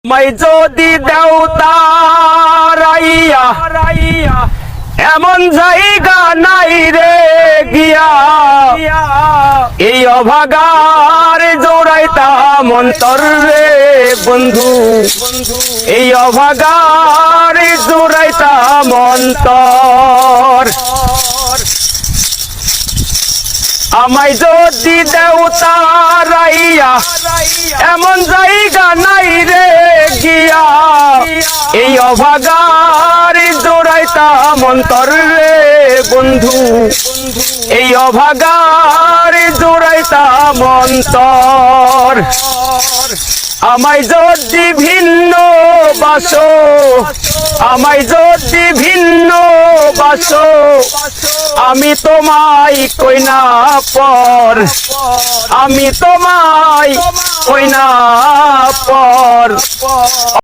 মাই যদি দেওতারাইয়া এমন জায়গা নাই রে গিয়া এই অভাগার জোড়াইতাম অন্তর রে বন্ধু এই অভাগার জোড়াইতাম অন্তর আমায় যদি দেওতারাইয়া এমন জায়গা নাই রে গিয়া এই অভাগার জোড়াইতাম অন্তর রে বন্ধু এই অভাগার জোড়াইতাম অন্তর আমায় যদি ভিন্ন বাসো আমায় যদি ভিন্ন বাসো আমি তোমায় কই না পর আমি তোমায় কই না পর